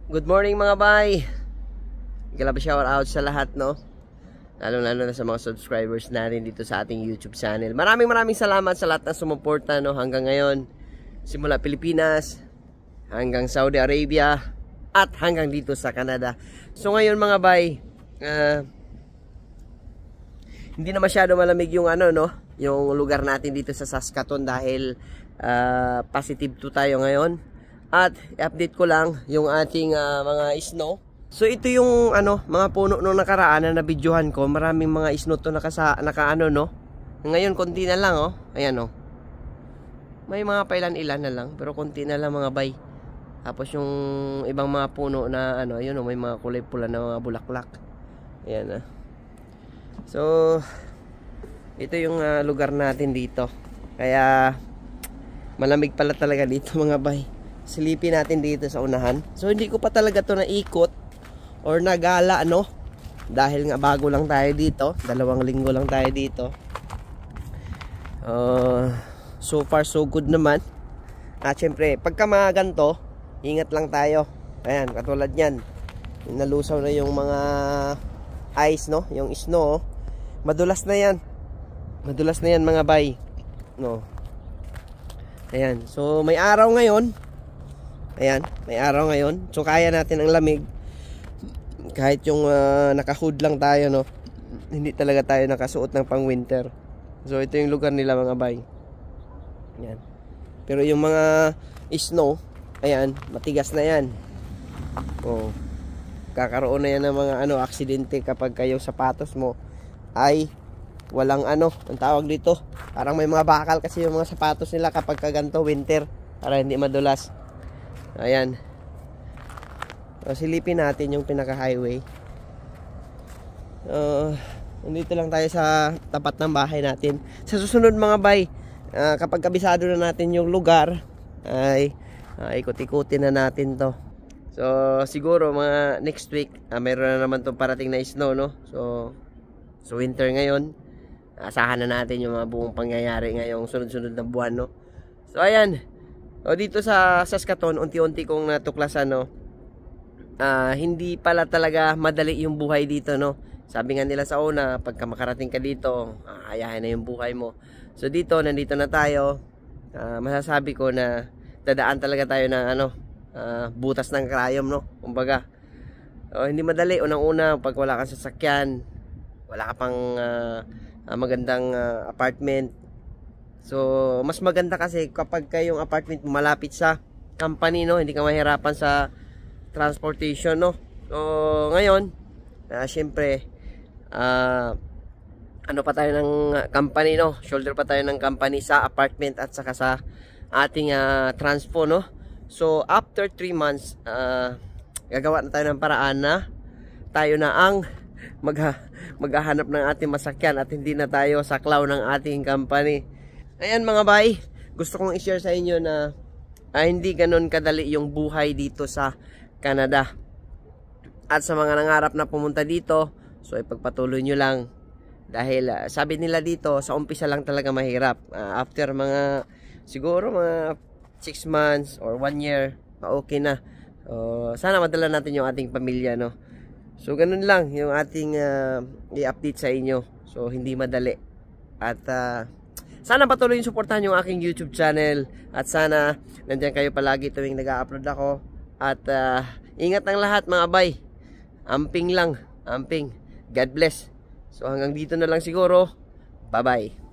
Good morning mga bay. Grabe shout out sa lahat, no? Lalo na sa mga subscribers natin dito sa ating YouTube channel. Maraming salamat sa lahat ng sumuporta, no, hanggang ngayon. Simula Pilipinas hanggang Saudi Arabia at hanggang dito sa Canada. So ngayon mga bay, hindi na masyado malamig yung yung lugar natin dito sa Saskatoon dahil positive 2 tayo ngayon. At i-update ko lang yung ating mga snow. So ito yung mga puno nung nakaraan na nabidyohan ko. Maraming mga snow to no. Ngayon konti na lang, oh. Ayan, oh. May mga pailan-ilan na lang, pero konti na lang mga bay. Tapos yung ibang mga puno na yun, oh, may mga kulay pula na mga bulaklak. Ayan, ah. So ito yung lugar natin dito. Kaya malamig pala talaga dito mga bay. Silipin natin dito sa unahan. So hindi ko pa talaga to naikot or nagala dahil nga bago lang tayo dito, 2 linggo lang tayo dito. So far so good naman. At syempre pagka mga ganito, ingat lang tayo. Ayan, katulad yan, nalusaw na yung mga ice, no, yung snow. Madulas na yan mga bay, no. Ayan, so may araw ngayon. Ayan, may araw ngayon. So kaya natin ang lamig. Kahit yung naka-hood lang tayo, no. Hindi talaga tayo nakasuot ng pang winter. So ito yung lugar nila mga bay. Ayan. Pero yung mga snow, ayan, matigas na yan. Oh. Kakaroon na yan ng mga aksidente kapag kayo sapatos mo ay walang ang tawag dito. Parang may mga bakal kasi yung mga sapatos nila kapag kaganto winter para hindi madulas. Ayan. So, silipin natin yung pinaka-highway. Nandito lang tayo sa tapat ng bahay natin. Sa susunod mga bay, kapag kabisado na natin yung lugar, ay ikot-ikutin na natin to. So siguro mga next week, mayroon na naman tong parating na snow, no? So winter ngayon. Asahan na natin yung mga buong pangyayari ngayong sunod-sunod na buwan, no? So ayan. O dito sa Saskatoon, unti-unti kong natuklasan, no, hindi pala talaga madali yung buhay dito, no. Sabi nga nila sa una, pagka makarating ka dito, ayahin na yung buhay mo. So dito, nandito na tayo. Masasabi ko na dadaan talaga tayo ng butas ng krayom, no. Kumbaga, hindi madali. Unang-una, pag wala kang sasakyan, wala ka pang magandang apartment. So mas maganda kasi kapag kayong apartment malapit sa company, no, hindi ka mahirapan sa transportation, no. So ngayon, syempre pa tayo ng company, no, shoulder pa tayo ng company sa apartment at saka sa ating transpo, no. So after 3 months, gagawa na tayo ng paraan na tayo na ang maghahanap ng ating masakyan at hindi na tayo saklaw ng ating company. Ayan mga bay, gusto kong i-share sa inyo na hindi ganun kadali yung buhay dito sa Canada. At sa mga nangarap na pumunta dito, so ipagpatuloy nyo lang. Dahil sabi nila dito, sa umpisa lang talaga mahirap. After siguro mga 6 months or 1 year, okay na. Sana madala natin yung ating pamilya, no. So ganun lang yung ating i-update sa inyo. So hindi madali. At sana patuloy yung suportahan yung aking YouTube channel. At sana nandiyan kayo palagi tuwing nag-upload ako. At ingat ng lahat mga bay. Amping lang. Amping. God bless. So hanggang dito na lang siguro. Bye bye.